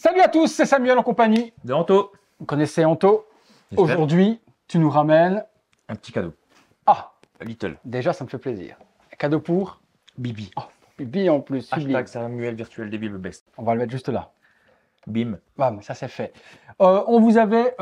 Salut à tous, c'est Samuel en compagnie de Anto. Vous connaissez Anto. Aujourd'hui, tu nous ramènes un petit cadeau. Ah, Little. Déjà, ça me fait plaisir. Un cadeau pour Bibi. Oh, Bibi en plus. Hashtag Samuel virtuel débile le best. On va le mettre juste là. Bim. Bam, ça c'est fait. On vous avait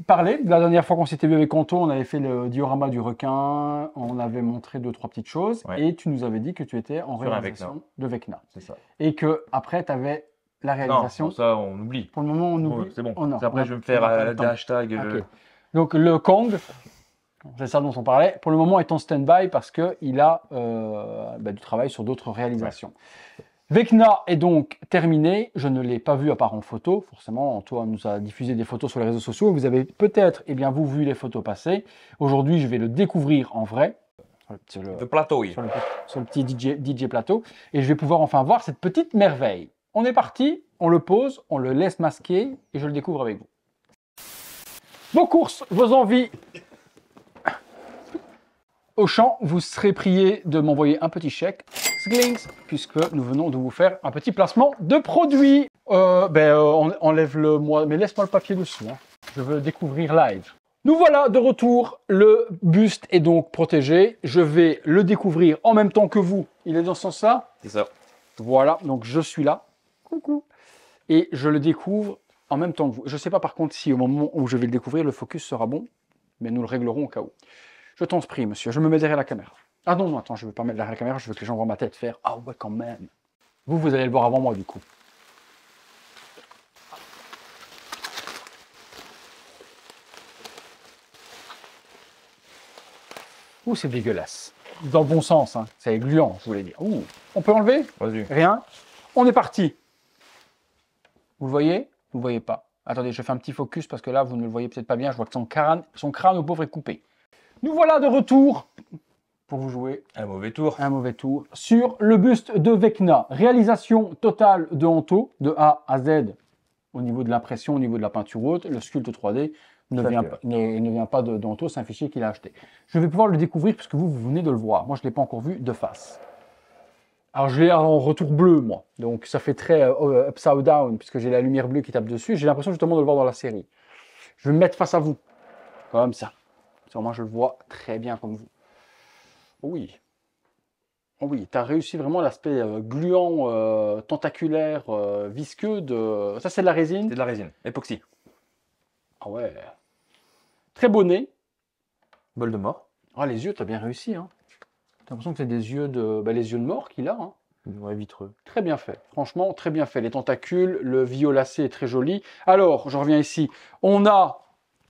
parlé, la dernière fois qu'on s'était vu avec Anto, on avait fait le diorama du requin, on avait montré 2-3 petites choses, et tu nous avais dit que tu étais en réalisation de Vecna. C'est ça. Et que après tu avais la réalisation. Non, ça on oublie. Pour le moment, on oublie. C'est bon. Après, je vais me faire des hashtags. Okay. Donc le Kong, c'est ça dont on parlait, pour le moment est en stand-by parce qu'il a du travail sur d'autres réalisations. Ouais. Vecna est donc terminé. Je ne l'ai pas vu à part en photo. Forcément, Antoine nous a diffusé des photos sur les réseaux sociaux. Vous avez peut-être, vous vu les photos passer. Aujourd'hui, je vais le découvrir en vrai. Sur le plateau, oui. Sur le petit DJ plateau. Et je vais pouvoir enfin voir cette petite merveille. On est parti, on le pose, on le laisse masquer et je le découvre avec vous. Vos courses, vos envies. Auchan, vous serez prié de m'envoyer un petit chèque, puisque nous venons de vous faire un petit placement de produit. On enlève le moi, mais laisse-moi le papier dessous. Hein. Je veux découvrir live. Nous voilà de retour. Le buste est donc protégé. Je vais le découvrir en même temps que vous. Il est dans ce sens-là? C'est ça. Voilà, donc je suis là. Coucou. Et je le découvre en même temps que vous. Je ne sais pas par contre si au moment où je vais le découvrir, le focus sera bon, mais nous le réglerons au cas où. Je t'en prie, monsieur, je me mets derrière la caméra. Ah non, attends, je ne veux pas mettre derrière la caméra, je veux que les gens voient ma tête faire. Ah ouais, quand même. Vous allez le voir avant moi, du coup. Ouh, c'est dégueulasse. Dans le bon sens, hein. C'est gluant, je voulais dire. Ouh, on peut enlever? Vas-y. Rien. On est parti. Vous le voyez? Vous ne voyez pas. Attendez, je fais un petit focus parce que là, vous ne le voyez peut-être pas bien. Je vois que son crâne au pauvre est coupé. Nous voilà de retour pour vous jouer un mauvais tour sur le buste de Vecna. Réalisation totale de Anto, de A à Z, au niveau de l'impression, au niveau de la peinture haute. Le sculpte 3D ne vient pas d'Anto, c'est un fichier qu'il a acheté. Je vais pouvoir le découvrir puisque vous venez de le voir. Moi, je ne l'ai pas encore vu de face. Alors, je l'ai en retour bleu, moi. Donc, ça fait très upside down puisque j'ai la lumière bleue qui tape dessus. J'ai l'impression justement de le voir dans la série. Je vais me mettre face à vous, comme ça. Moi, je le vois très bien comme vous. Oui. Oui, tu as réussi vraiment l'aspect gluant, tentaculaire, visqueux de... Ça, c'est de la résine? C'est de la résine, époxy. Ah ouais. Très beau nez. Bol de mort. Ah, les yeux, tu as bien réussi. Hein. T'as l'impression que c'est des yeux de... les yeux de mort qu'il a. Hein. Ouais, vitreux. Très bien fait. Franchement, très bien fait. Les tentacules, le violacé est très joli. Alors, je reviens ici. On a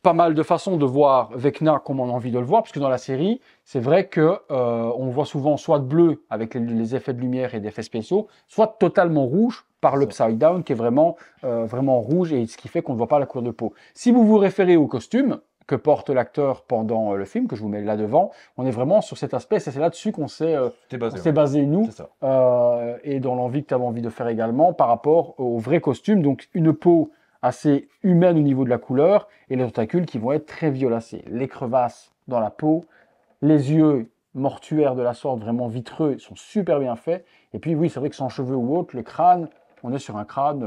pas mal de façons de voir Vecna comme on a envie de le voir, puisque dans la série, c'est vrai que on voit souvent soit bleu avec les effets de lumière et d'effets spéciaux, soit totalement rouge par l'upside down qui est vraiment rouge et ce qui fait qu'on ne voit pas la couleur de peau. Si vous vous référez au costume que porte l'acteur pendant le film, que je vous mets là devant, on est vraiment sur cet aspect, c'est là-dessus qu'on s'est basé nous, et dans l'envie que tu avais envie de faire également par rapport au vrai costume, donc une peau assez humaine au niveau de la couleur et les tentacules qui vont être très violacés. Les crevasses dans la peau, les yeux mortuaires de la sorte, vraiment vitreux, sont super bien faits. Et puis oui, c'est vrai que sans cheveux ou autre, le crâne, on est sur un crâne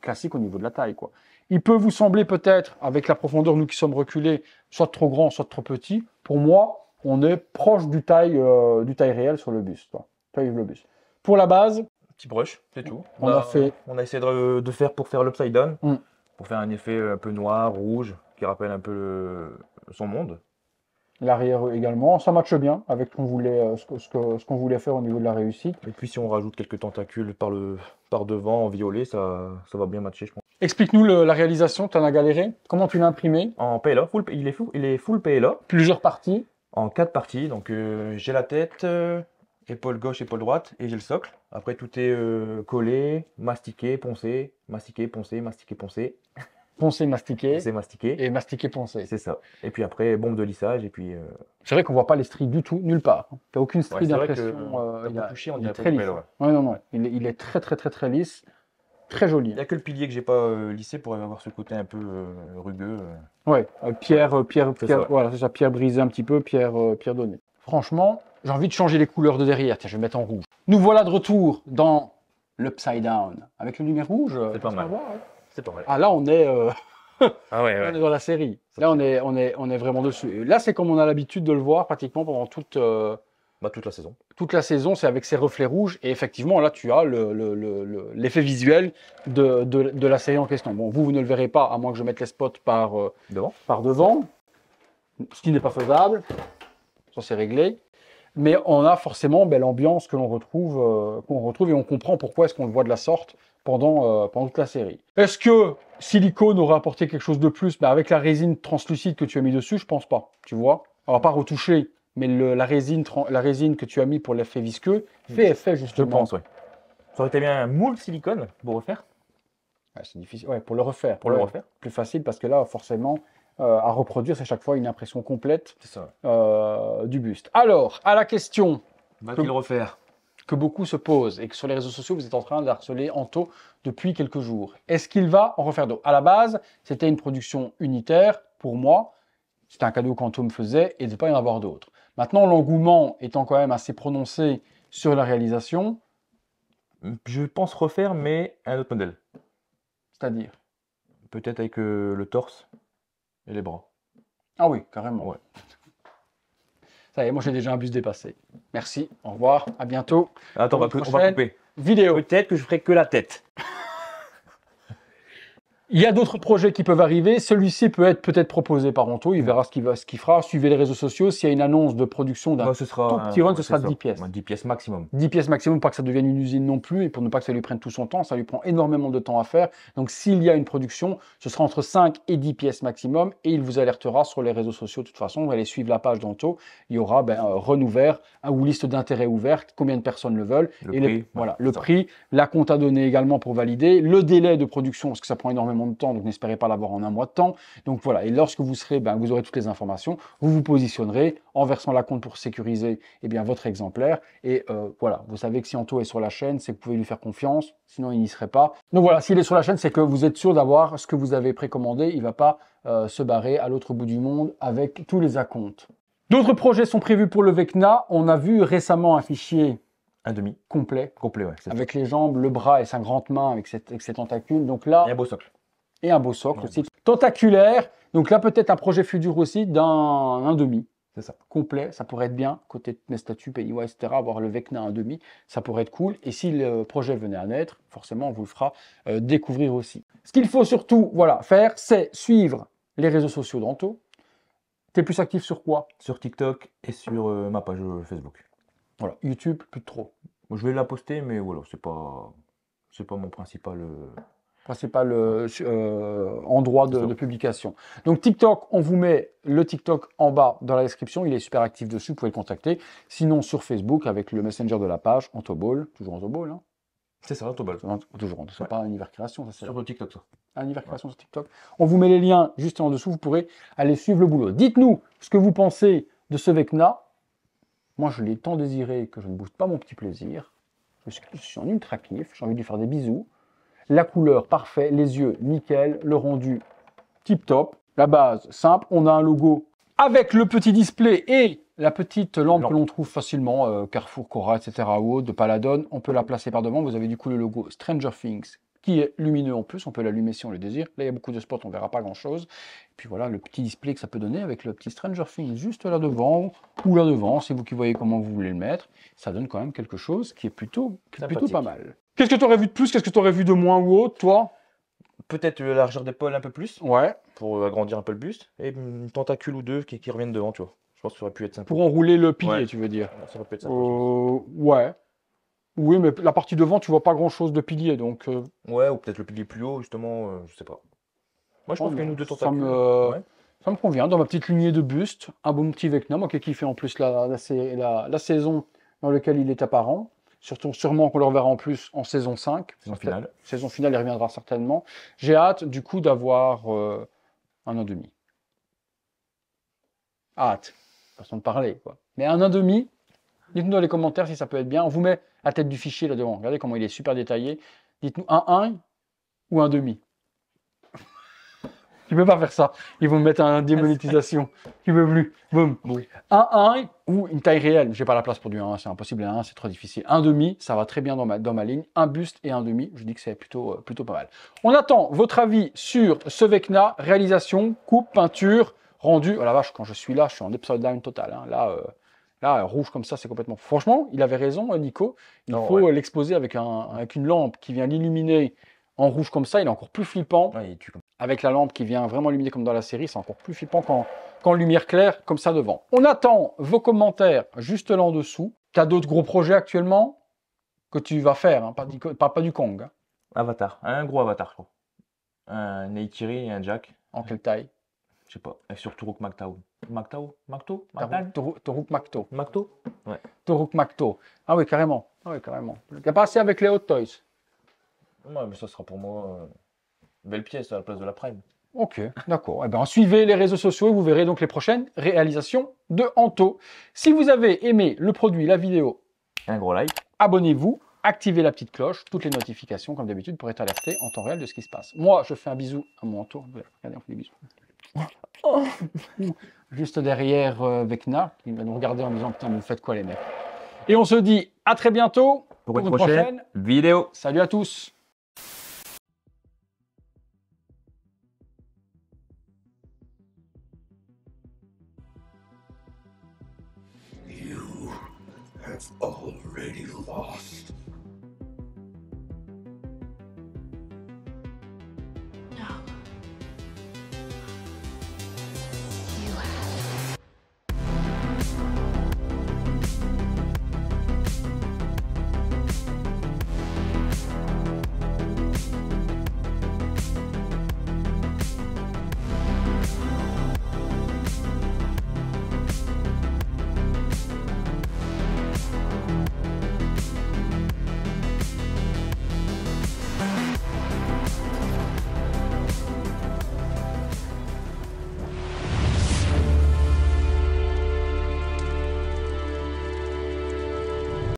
classique au niveau de la taille, quoi. Il peut vous sembler peut-être, avec la profondeur, nous qui sommes reculés, soit trop grand, soit trop petit. Pour moi, on est proche du taille réel sur le buste, le buste. Pour la base, petit brush, c'est tout. On a essayé de faire pour faire l'upside down, pour faire un effet un peu noir, rouge, qui rappelle un peu son monde. L'arrière également, ça matche bien avec ce qu'on voulait faire au niveau de la réussite. Et puis si on rajoute quelques tentacules par devant en violet, ça va bien matcher, je pense. Explique-nous la réalisation, tu en as galéré. Comment tu l'as imprimé? En PLA, il est full PLA. Plusieurs parties? En 4 parties, donc j'ai la tête, épaule gauche, épaule droite, et j'ai le socle. Après, tout est collé, mastiqué, poncé, mastiqué, poncé, mastiqué, poncé. Poncé, mastiqué. Poncé, mastiqué. Et mastiqué, poncé. C'est ça. Et puis après, bombe de lissage, et puis... C'est vrai qu'on voit pas les stries du tout, nulle part. Tu n'as aucune strie d'impression. Il est très lisse. Ouais, non. Il est très lisse. Très joli. Il n'y a que le pilier que j'ai pas lissé pour avoir ce côté un peu rugueux. Ouais, pierre, voilà, c'est ça, pierre brisée un petit peu, pierre donnée. Franchement, j'ai envie de changer les couleurs de derrière. Tiens, je vais mettre en rouge. Nous voilà de retour dans l'Upside Down. Avec le lumière rouge. C'est pas mal. C'est pas mal. Ah là, on est, Ah ouais, on est dans la série. Là, on est vraiment dessus. Et là, c'est comme on a l'habitude de le voir pratiquement pendant toute Toute la saison. toute la saison, c'est avec ses reflets rouges. Et effectivement, là, tu as l'effet visuel de la série en question. Bon, vous ne le verrez pas, à moins que je mette les spots Devant. par devant, ce qui n'est pas faisable. Ça, c'est réglé. Mais on a forcément l'ambiance que l'on retrouve et on comprend pourquoi est-ce qu'on le voit de la sorte pendant toute la série. Est-ce que silicone aurait apporté quelque chose de plus? Avec la résine translucide que tu as mis dessus, je pense pas. Tu vois? On va pas retoucher, mais la résine que tu as mis pour l'effet visqueux fait effet Je justement. pense, ouais. Ça aurait été bien un moule silicone pour refaire. Ouais, c'est difficile. Ouais, pour le refaire. Pour le refaire. Plus facile parce que là, forcément, à reproduire, c'est chaque fois une impression complète C'est ça. du buste. Alors, à la question Va-t-il refaire? que beaucoup se posent et que sur les réseaux sociaux, vous êtes en train d'harceler Anto depuis quelques jours. Est-ce qu'il va en refaire d'autres? À la base, c'était une production unitaire pour moi. C'était un cadeau qu'Anto me faisait et il ne devait pas y en avoir d'autres. Maintenant, l'engouement étant quand même assez prononcé sur la réalisation, Je pense refaire, mais un autre modèle. c'est-à-dire... Peut-être avec le torse et les bras. Ah oui, carrément. Ouais. Ça y est, moi j'ai déjà un bus dépassé. Merci, au revoir, à bientôt. Attends, Pour on une va prochaine couper. vidéo. Peut-être que je ferai que la tête. Il y a d'autres projets qui peuvent arriver. Celui-ci peut être proposé par Anto. Il verra ce qu'il fera. Suivez les réseaux sociaux. S'il y a une annonce de production d'un Ce sera tout petit run, ce c'est sera ça. 10 pièces. 10 pièces maximum. 10 pièces maximum, pas que ça devienne une usine non plus, et pour ne pas que ça lui prenne tout son temps, ça lui prend énormément de temps à faire. Donc s'il y a une production, ce sera entre 5 et 10 pièces maximum, et il vous alertera sur les réseaux sociaux. De toute façon, vous allez suivre la page d'Anto, il y aura run ouvert ou liste d'intérêts ouverte, combien de personnes le veulent, le prix, la compte à donner également pour valider, le délai de production, parce que ça prend énormément de temps, donc n'espérez pas l'avoir en un mois de temps. Donc voilà, et lorsque vous serez, vous aurez toutes les informations, vous vous positionnerez en versant la compte pour sécuriser votre exemplaire. Et voilà, vous savez que si Anto est sur la chaîne, c'est que vous pouvez lui faire confiance, sinon il n'y serait pas. Donc voilà, s'il est sur la chaîne, c'est que vous êtes sûr d'avoir ce que vous avez précommandé. Il ne va pas se barrer à l'autre bout du monde avec tous les acomptes. D'autres projets sont prévus pour le Vecna. On a vu récemment un fichier un demi complet, ouais, avec les jambes, le bras et sa grande main avec ses tentacules. Donc là, et un beau socle. Et un beau socle aussi. Tentaculaire. Donc là, peut-être un projet futur aussi d'un demi. C'est ça. Complet, ça pourrait être bien, côté mes statuts, Pennywise, etc., avoir le Vecna 1,5, ça pourrait être cool. Et si le projet venait à naître, forcément, on vous le fera découvrir aussi. Ce qu'il faut surtout faire, c'est suivre les réseaux sociaux d'Anto. Tu es plus actif sur quoi? Sur TikTok et sur ma page Facebook. Voilà, YouTube, plus trop. Je vais la poster, mais voilà, c'est pas mon principal... endroit de publication. Donc TikTok, on vous met le TikTok en bas dans la description, il est super actif dessus, vous pouvez le contacter. Sinon sur Facebook avec le messenger de la page, Antoball, toujours Antoball, hein. C'est ça, Antoball. Toujours, c'est pas Univers Création, ça c'est sur TikTok ça. Univers Création sur TikTok. On vous met les liens juste en dessous, vous pourrez aller suivre le boulot. Dites-nous ce que vous pensez de ce Vecna. Moi je l'ai tant désiré que je ne booste pas mon petit plaisir. Je suis en ultra kiff, j'ai envie de lui faire des bisous. La couleur, parfait. Les yeux, nickel. Le rendu, tip top. La base, simple. On a un logo avec le petit display et la petite lampe que l'on trouve facilement, Carrefour, Cora, etc. ou autre, de Paladon. On peut la placer par devant. Vous avez du coup le logo Stranger Things qui est lumineux en plus. On peut l'allumer si on le désire. Là, il y a beaucoup de spots, on ne verra pas grand-chose. Puis voilà, le petit display que ça peut donner avec le petit Stranger Things juste là devant ou là devant. C'est vous qui voyez comment vous voulez le mettre. Ça donne quand même quelque chose qui est plutôt pas mal. Qu'est-ce que tu aurais vu de plus? Qu'est-ce que tu aurais vu de moins ou autre, toi? Peut-être la largeur d'épaule un peu plus. Ouais. Pour agrandir un peu le buste. Et une tentacule ou deux qui reviennent devant, tu vois. Je pense que ça aurait pu être sympa. Pour enrouler le pilier, ouais. Tu veux dire? Ça aurait pu être sympa. Ouais. Oui, mais la partie devant, tu vois pas grand-chose de pilier, donc... Ouais, ou peut-être le pilier plus haut, justement, je sais pas. Moi, je pense qu'il y a une ou deux tentacules. Ça me convient, dans ma petite lignée de buste, un bon petit Vecna, moi qui ai kiffé en plus la saison dans laquelle il est apparent. Sûrement qu'on le reverra en plus en saison 5. Saison finale. Saison finale, il reviendra certainement. J'ai hâte, du coup, d'avoir un 1,5. Hâte. Façon de parler, quoi. Mais un 1,5, dites-nous dans les commentaires si ça peut être bien. On vous met la tête du fichier là devant. Regardez comment il est super détaillé. Dites-nous un 1 ou un demi. Tu peux pas faire ça. Ils vont me mettre un démonétisation. Tu peux plus. Boum. Bon. 1-1 ou une taille réelle. J'ai pas la place pour du 1, c'est impossible. 1, c'est trop difficile. 1,5, ça va très bien dans ma ligne. Un buste et 1,5, je dis que c'est plutôt pas mal. On attend votre avis sur ce Vecna. Réalisation, coupe, peinture, rendu. Oh la vache, quand je suis là, je suis en upside down total. Hein. Là, rouge comme ça, c'est complètement... Franchement, il avait raison, Nico. Il faut l'exposer avec une lampe qui vient l'illuminer en rouge comme ça. Il est encore plus flippant. Ouais, il tue comme Avec la lampe qui vient vraiment illuminer comme dans la série, c'est encore plus flippant qu'en lumière claire, comme ça devant. On attend vos commentaires juste là en dessous. Tu as d'autres gros projets actuellement que tu vas faire, hein, pas du Kong. Hein. Avatar. Un gros avatar, je crois. Un Neytiri et un Jack. En quelle taille? Je sais pas. Et sur Turok Mactao. Mactao? Toruk Makto. Macto? Ouais. Toruk Makto. Ah oui, carrément. Ah oui, carrément. Il n'y a pas assez avec les Hot Toys. Ouais, mais ça sera pour moi belle pièce à la place de la Prime. Ok, d'accord. Eh bien, suivez les réseaux sociaux et vous verrez donc les prochaines réalisations de Anto. Si vous avez aimé le produit, la vidéo, Un gros like. abonnez-vous, activez la petite cloche, toutes les notifications comme d'habitude pour être alerté en temps réel de ce qui se passe. Moi, je fais un bisou à mon Anto. Regardez, on fait des bisous. Juste derrière Vecna, qui va nous regarder en disant putain, vous faites quoi les mecs? Et on se dit à très bientôt Pour une prochaine vidéo. Salut à tous. You have already lost.